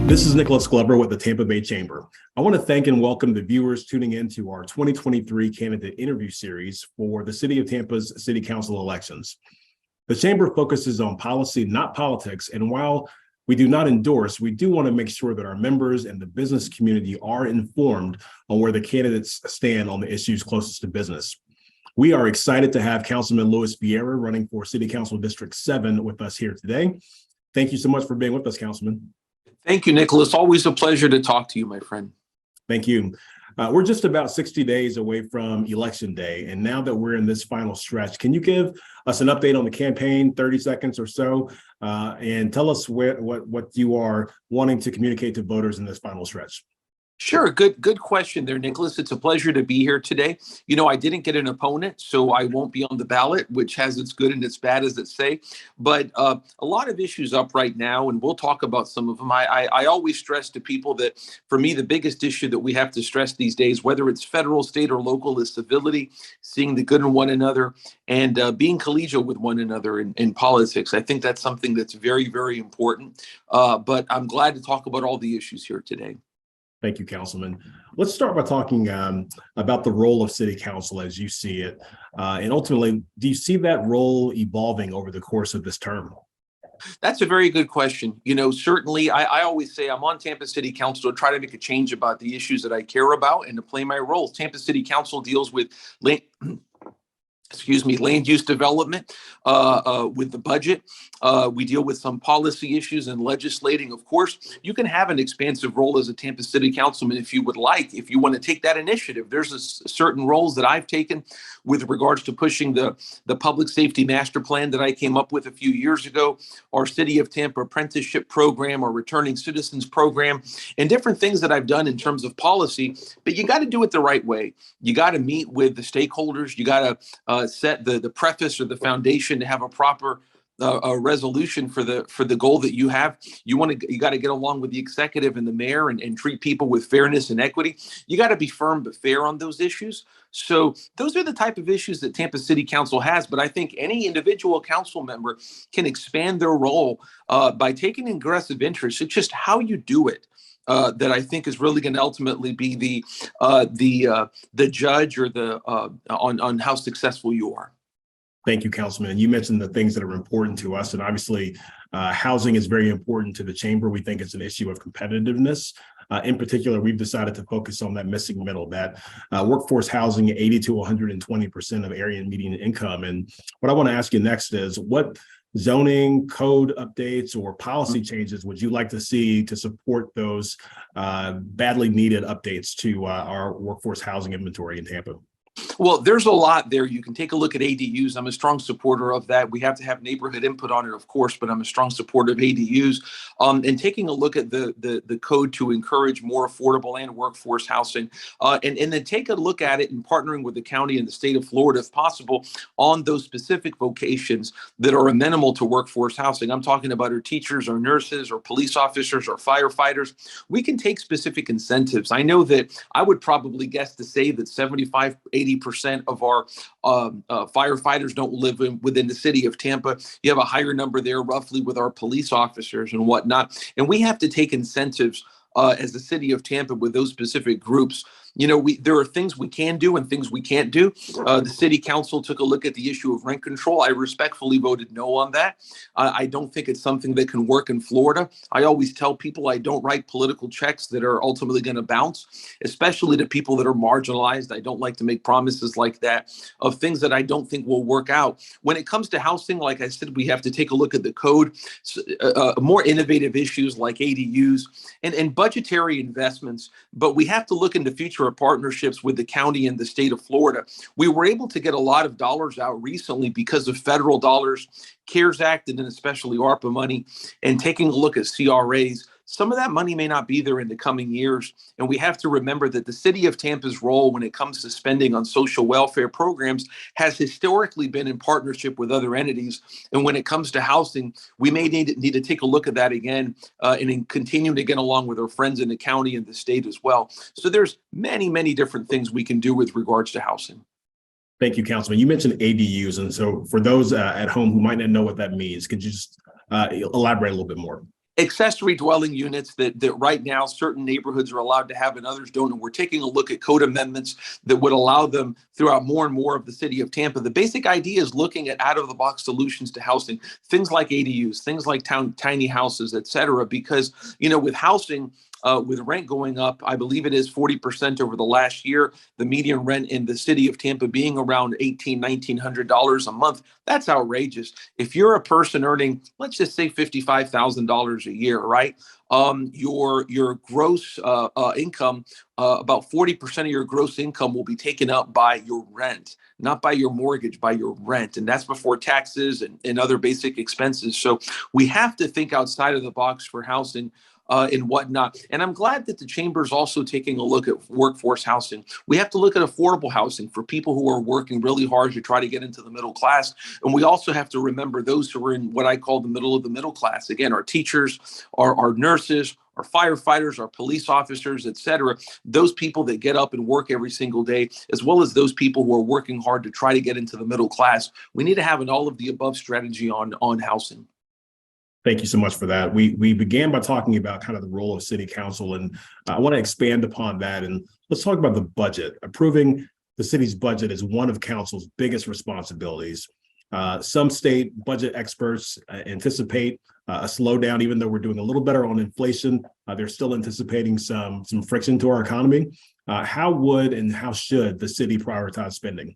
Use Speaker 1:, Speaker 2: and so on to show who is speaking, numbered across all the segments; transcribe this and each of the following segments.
Speaker 1: This is Nicholas Glover with the Tampa Bay Chamber. I want to thank and welcome the viewers tuning in to our 2023 candidate interview series for the City of Tampa's City Council elections. The Chamber focuses on policy, not politics, and while we do not endorse, we do want to make sure that our members and the business community are informed on where the candidates stand on the issues closest to business. We are excited to have Councilman Viera running for City Council District 7 with us here today. Thank you so much for being with us, Councilman.
Speaker 2: Thank you, Nicholas. Always a pleasure to talk to you, my friend.
Speaker 1: Thank you. We're just about 60 days away from Election Day. And now that we're in this final stretch, can you give us an update on the campaign, 30 seconds or so, and tell us what you are wanting to communicate to voters in this final stretch?
Speaker 2: Sure. Good question there, Nicholas. It's a pleasure to be here today. You know, I didn't get an opponent, so I won't be on the ballot, which has its good and its bad, as it say. But a lot of issues up right now, and we'll talk about some of them. I always stress to people that, for me, the biggest issue that we have to stress these days, whether it's federal, state, or local, is civility, seeing the good in one another, and being collegial with one another in politics. I think that's something that's very, very important. But I'm glad to talk about all the issues here today.
Speaker 1: Thank you, Councilman. Let's start by talking about the role of City Council as you see it. And ultimately, do you see that role evolving over the course of this term?
Speaker 2: That's a very good question. You know, certainly, I always say I'm on Tampa City Council to try to make a change about the issues that I care about and to play my role. Tampa City Council deals with land use development, with the budget. We deal with some policy issues and legislating. Of course, you can have an expansive role as a Tampa City Councilman if you would like, if you want to take that initiative. There's certain roles that I've taken with regards to pushing the public safety master plan that I came up with a few years ago, our City of Tampa apprenticeship program, our returning citizens program, and different things that I've done in terms of policy. But you got to do it the right way. You got to meet with the stakeholders. You got to set the preface or the foundation to have a proper a resolution for the goal that you have. You got to get along with the executive and the mayor and treat people with fairness and equity. You got to be firm but fair on those issues. So those are the type of issues that Tampa City Council has. But I think any individual council member can expand their role by taking aggressive interest. It's just how you do it. That I think is really going to ultimately be the judge or on how successful you are.
Speaker 1: Thank you, Councilman. You mentioned the things that are important to us, and obviously housing is very important to the chamber. We think it's an issue of competitiveness. In particular, we've decided to focus on that missing middle, that workforce housing 80 to 120% of area median income. And what I want to ask you next is, what zoning code updates or policy changes would you like to see to support those badly needed updates to our workforce housing inventory in Tampa?
Speaker 2: Well, there's a lot there. You can take a look at ADUs. I'm a strong supporter of that. We have to have neighborhood input on it, of course, but I'm a strong supporter of ADUs. And taking a look at the code to encourage more affordable and workforce housing, and then take a look at it and partnering with the county and the state of Florida, if possible, on those specific vocations that are amenable to workforce housing. I'm talking about our teachers, our nurses, our police officers, our firefighters. We can take specific incentives. I know that I would probably guess to say that 75–80% of our firefighters don't live within the city of Tampa. You have a higher number there roughly with our police officers and whatnot. And we have to take incentives as the city of Tampa with those specific groups. You know, there are things we can do and things we can't do. The city council took a look at the issue of rent control. I respectfully voted no on that. I don't think it's something that can work in Florida. I always tell people I don't write political checks that are ultimately going to bounce, especially to people that are marginalized. I don't like to make promises like that of things that I don't think will work out. When it comes to housing, like I said, we have to take a look at the code, more innovative issues like ADUs and budgetary investments. But we have to look into future partnerships with the county and the state of Florida. We were able to get a lot of dollars out recently because of federal dollars, CARES Act, and then especially ARPA money, and taking a look at CRAs. Some of that money may not be there in the coming years. And we have to remember that the city of Tampa's role when it comes to spending on social welfare programs has historically been in partnership with other entities. And when it comes to housing, we may need to take a look at that again and continue to get along with our friends in the county and the state as well. So there's many, many different things we can do with regards to housing.
Speaker 1: Thank you, Councilman. You mentioned ADUs. And so for those at home who might not know what that means, could you just elaborate a little bit more?
Speaker 2: accessory dwelling units that right now certain neighborhoods are allowed to have and others don't. And we're taking a look at code amendments that would allow them throughout more and more of the city of Tampa. The basic idea is looking at out-of-the-box solutions to housing, things like ADUs, things like tiny houses, et cetera, because, with housing, with rent going up, I believe it is 40% over the last year, the median rent in the city of Tampa being around $1,900 a month. That's outrageous. If you're a person earning, let's just say $55,000 a year, right? Your gross income, about 40% of your gross income will be taken up by your rent, not by your mortgage, by your rent. And that's before taxes and other basic expenses. So we have to think outside of the box for housing and whatnot. And I'm glad that the chamber is also taking a look at workforce housing. We have to look at affordable housing for people who are working really hard to try to get into the middle class. And we also have to remember those who are in what I call the middle of the middle class. Again, our teachers, our nurses, our firefighters, our police officers, et cetera, those people that get up and work every single day, as well as those people who are working hard to try to get into the middle class. We need to have an all of the above strategy on housing.
Speaker 1: Thank you so much for that. We began by talking about kind of the role of city council, and I want to expand upon that. And let's talk about the budget. Approving the city's budget is one of council's biggest responsibilities. Some state budget experts anticipate a slowdown, even though we're doing a little better on inflation. They're still anticipating some friction to our economy. How would and how should the city prioritize spending?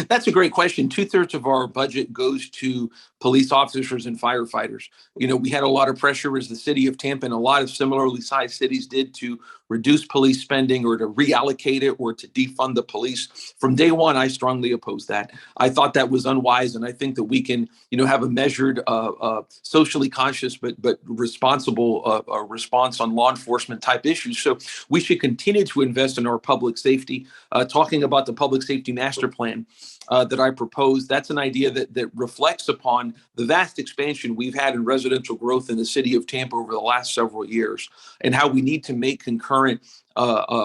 Speaker 2: That's a great question. 2/3 of our budget goes to police officers and firefighters. We had a lot of pressure as the city of Tampa and a lot of similarly sized cities did to reduce police spending or to reallocate it or to defund the police. From day one, I strongly opposed that. I thought that was unwise. And I think that we can, have a measured, socially conscious, but responsible response on law enforcement type issues. So we should continue to invest in our public safety. Talking about the public safety master plan that I proposed, that's an idea that reflects upon the vast expansion we've had in residential growth in the city of Tampa over the last several years, and how we need to make concurrent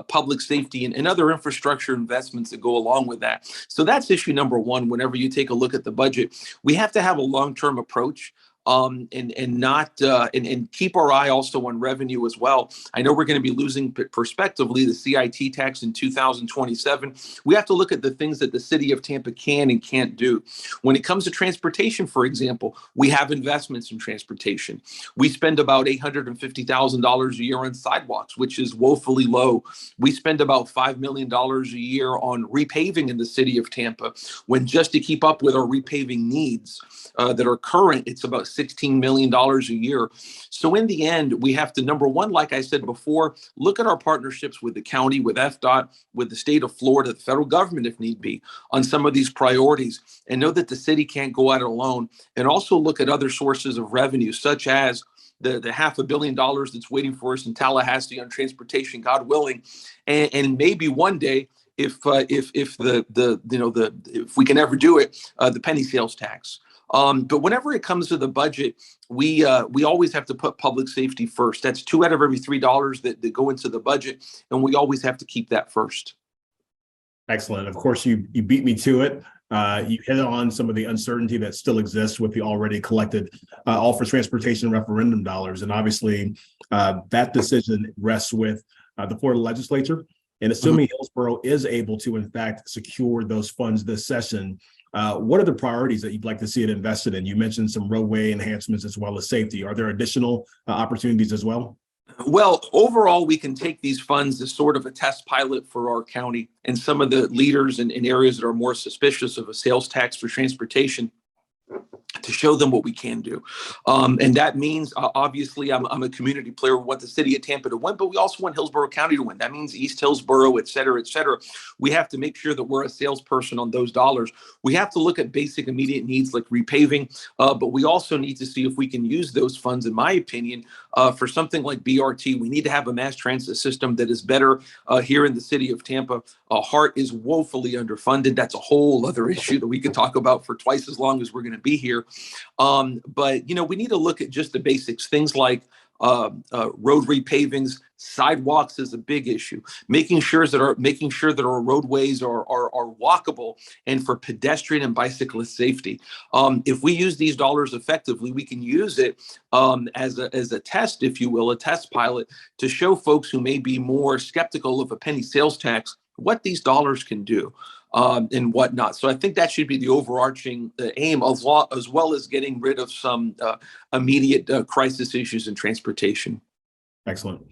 Speaker 2: public safety and other infrastructure investments that go along with that. So that's issue number one. Whenever you take a look at the budget, we have to have a long-term approach. And not keep our eye also on revenue as well. I know we're going to be losing prospectively the CIT tax in 2027. We have to look at the things that the city of Tampa can and can't do. When it comes to transportation, for example, we have investments in transportation. We spend about $850,000 a year on sidewalks, which is woefully low. We spend about $5 million a year on repaving in the city of Tampa, when just to keep up with our repaving needs that are current, it's about $16 million a year. So in the end, we have to, number one, like I said before, look at our partnerships with the county, with FDOT, with the state of Florida, the federal government, if need be, on some of these priorities, and know that the city can't go at it alone. And also look at other sources of revenue, such as the $500 million that's waiting for us in Tallahassee on transportation, God willing, and maybe one day, if we can ever do it, the penny sales tax. But whenever it comes to the budget, we always have to put public safety first. That's 2 out of every $3 that go into the budget, and we always have to keep that first.
Speaker 1: Excellent. Of course, you beat me to it. You hit on some of the uncertainty that still exists with the already collected All for Transportation referendum dollars. And obviously, that decision rests with the Florida legislature. And assuming Hillsborough is able to, in fact, secure those funds this session, what are the priorities that you'd like to see it invested in? You mentioned some roadway enhancements as well as safety. Are there additional opportunities as well?
Speaker 2: Well, overall, we can take these funds as sort of a test pilot for our county and some of the leaders in areas that are more suspicious of a sales tax for transportation, to show them what we can do. And that means, obviously, I'm a community player. We want the city of Tampa to win, but we also want Hillsborough County to win. That means East Hillsborough, et cetera, et cetera. We have to make sure that we're a salesperson on those dollars. We have to look at basic immediate needs like repaving, but we also need to see if we can use those funds, in my opinion, for something like BRT. We need to have a mass transit system that is better here in the city of Tampa. HART is woefully underfunded. That's a whole other issue that we could talk about for twice as long as we're going to be here. But we need to look at just the basics, things like road repavings, sidewalks is a big issue. Making sure that our roadways are walkable and for pedestrian and bicyclist safety. If we use these dollars effectively, we can use it as a test, if you will, a test pilot to show folks who may be more skeptical of a penny sales tax what these dollars can do. And whatnot. So I think that should be the overarching aim, as well as getting rid of some immediate crisis issues in transportation.
Speaker 1: Excellent.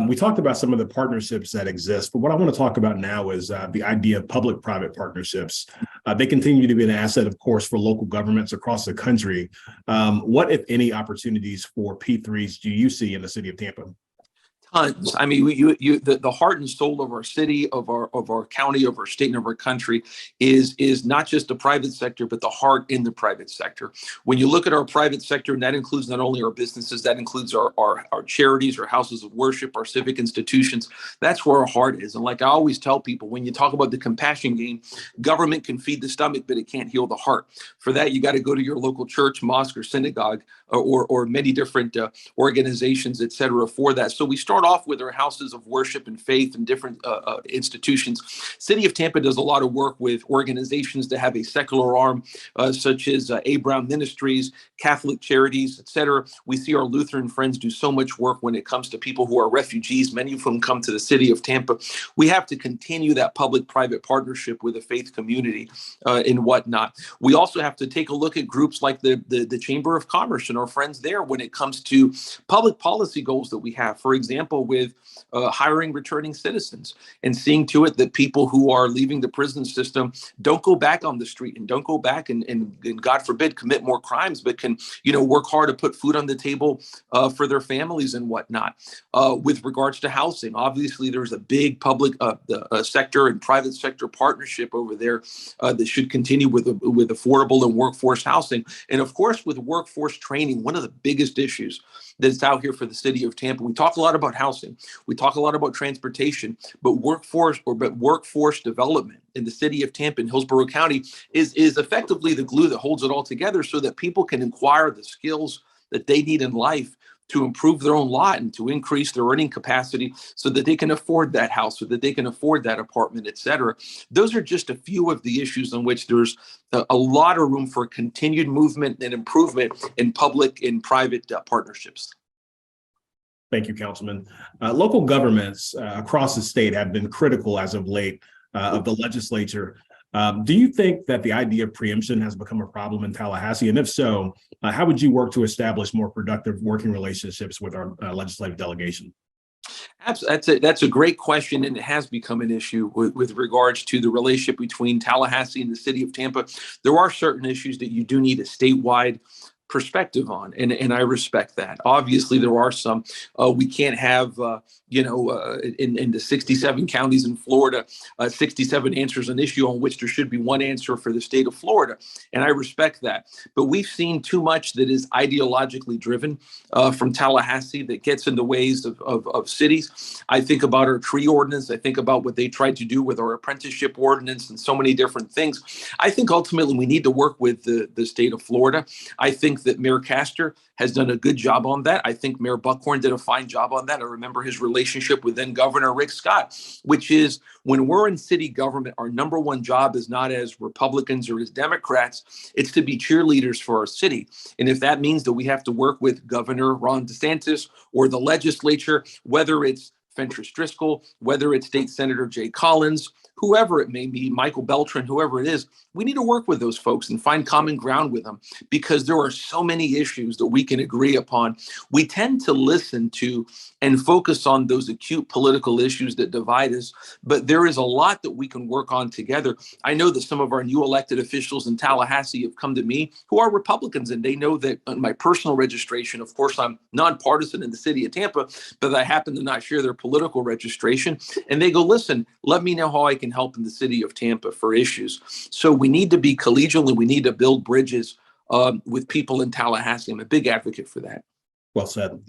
Speaker 1: We talked about some of the partnerships that exist, but what I want to talk about now is the idea of public-private partnerships. They continue to be an asset, of course, for local governments across the country. What, if any, opportunities for P3s do you see in the city of Tampa?
Speaker 2: Tons. I mean, the heart and soul of our city, of our county, of our state, and of our country is not just the private sector, but the heart in the private sector. When you look at our private sector, and that includes not only our businesses, that includes our charities, our houses of worship, our civic institutions. That's where our heart is. And like I always tell people, when you talk about the compassion game, government can feed the stomach, but it can't heal the heart. For that, you got to go to your local church, mosque, or synagogue, or many different organizations, et cetera, for that. So we start off with our houses of worship and faith and different institutions. City of Tampa does a lot of work with organizations that have a secular arm, such as Abraham Ministries, Catholic Charities, et cetera. We see our Lutheran friends do so much work when it comes to people who are refugees, many of whom come to the city of Tampa. We have to continue that public-private partnership with the faith community and whatnot. We also have to take a look at groups like the Chamber of Commerce and our friends there when it comes to public policy goals that we have. For example, with hiring returning citizens and seeing to it that people who are leaving the prison system don't go back on the street and don't go back and God forbid commit more crimes, but can work hard to put food on the table for their families and whatnot. With regards to housing, obviously there's a big public sector and private sector partnership over there that should continue with affordable and workforce housing, and of course with workforce training. One of the biggest issues that's out here for the city of Tampa. We talk a lot about housing. We talk a lot about transportation, but workforce development in the city of Tampa and Hillsborough County is effectively the glue that holds it all together so that people can acquire the skills that they need in life to improve their own lot and to increase their earning capacity so that they can afford that house, so that they can afford that apartment, et cetera. Those are just a few of the issues on which there's a lot of room for continued movement and improvement in public and private partnerships.
Speaker 1: Thank you, Councilman. Local governments across the state have been critical as of late of the legislature. Do you think that the idea of preemption has become a problem in Tallahassee? And if so, how would you work to establish more productive working relationships with our legislative delegation?
Speaker 2: That's a great question, and it has become an issue with regards to the relationship between Tallahassee and the city of Tampa. There are certain issues that you do need a statewide perspective on, and I respect that. Obviously, there are some we can't have, in the 67 counties in Florida, 67 answers an issue on which there should be one answer for the state of Florida, and I respect that. But we've seen too much that is ideologically driven from Tallahassee that gets in the ways of cities. I think about our tree ordinance. I think about what they tried to do with our apprenticeship ordinance and so many different things. I think ultimately we need to work with the state of Florida. I think that Mayor Castor has done a good job on that. I think Mayor Buckhorn did a fine job on that. I remember his relationship with then Governor Rick Scott, which is when we're in city government, our number one job is not as Republicans or as Democrats, it's to be cheerleaders for our city. And if that means that we have to work with Governor Ron DeSantis or the legislature, whether it's Fentress Driscoll, whether it's State Senator Jay Collins, whoever it may be, Michael Beltran, whoever it is, we need to work with those folks and find common ground with them because there are so many issues that we can agree upon. We tend to listen to and focus on those acute political issues that divide us, but there is a lot that we can work on together. I know that some of our new elected officials in Tallahassee have come to me who are Republicans, and they know that on my personal registration, of course, I'm nonpartisan in the city of Tampa, but I happen to not share their political registration. And they go, listen, let me know how I can help in the city of Tampa for issues. So we need to be collegial and we need to build bridges with people in Tallahassee. I'm a big advocate for that.
Speaker 1: Well said.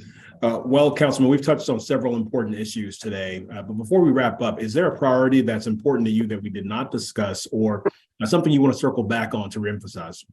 Speaker 1: Well, Councilman, we've touched on several important issues today, but before we wrap up, is there a priority that's important to you that we did not discuss or something you want to circle back on to reemphasize?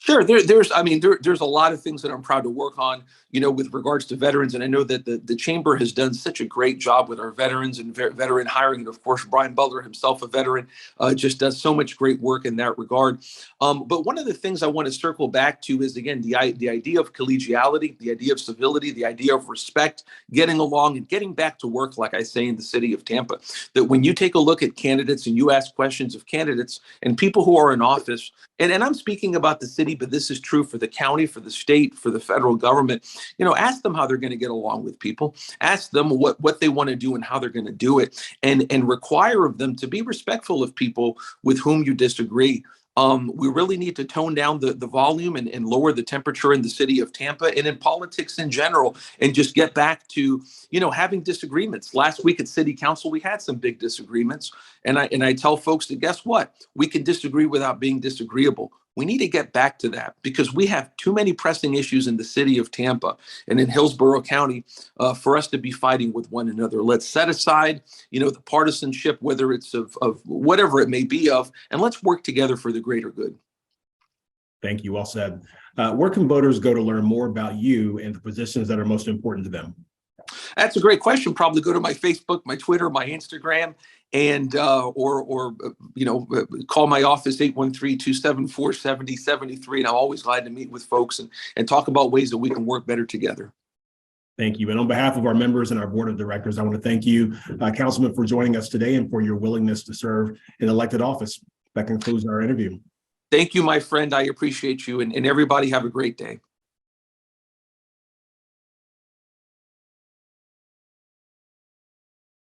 Speaker 2: Sure. There's a lot of things that I'm proud to work on, with regards to veterans. And I know that the chamber has done such a great job with our veterans and veteran hiring. And of course, Brian Butler himself, a veteran, just does so much great work in that regard. But one of the things I want to circle back to is, again, the idea of collegiality, the idea of civility, the idea of respect, getting along and getting back to work, like I say in the city of Tampa. That when you take a look at candidates and you ask questions of candidates and people who are in office, and I'm speaking about the city, but this is true for the county, for the state, for the federal government. Ask them how they're going to get along with people. Ask them what they want to do and how they're going to do it, and require of them to be respectful of people with whom you disagree. We really need to tone down the volume and lower the temperature in the city of Tampa and in politics in general, and just get back to, having disagreements. Last week at City Council, we had some big disagreements. And I tell folks that, guess what? We can disagree without being disagreeable. We need to get back to that because we have too many pressing issues in the city of Tampa and in Hillsborough County for us to be fighting with one another. Let's set aside, the partisanship, whether it's of whatever it may be of, and let's work together for the greater good.
Speaker 1: Thank you. Well said. Where can voters go to learn more about you and the positions that are most important to them?
Speaker 2: That's a great question. Probably go to my Facebook, my Twitter, my Instagram, and or call my office 813-274-7073. And I'm always glad to meet with folks and talk about ways that we can work better together.
Speaker 1: Thank you. And on behalf of our members and our board of directors, I want to thank you, Councilman, for joining us today and for your willingness to serve in elected office. That concludes our interview.
Speaker 2: Thank you, my friend. I appreciate you, and everybody have a great day.